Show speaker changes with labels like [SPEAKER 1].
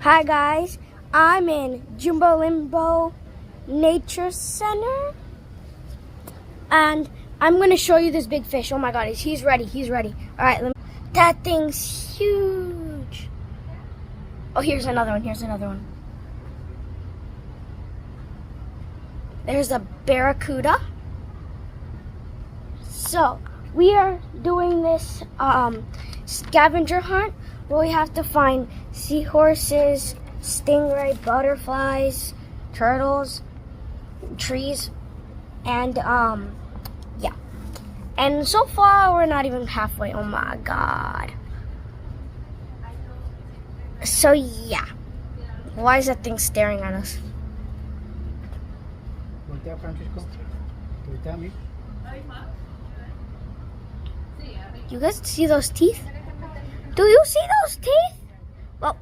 [SPEAKER 1] Hi guys, I'm in Limbo Nature Center, and I'm gonna show you this big fish. Oh my God, he's ready. He's ready. All right, that thing's huge. Oh, here's another one. Here's another one. There's a barracuda. So we are doing this scavenger hunt where we have to find seahorses, stingray, butterflies, turtles, trees, and yeah. And so far we're not even halfway. Oh my God. So yeah. Why is that thing staring at us? You guys see those teeth? Do you see those teeth? Well,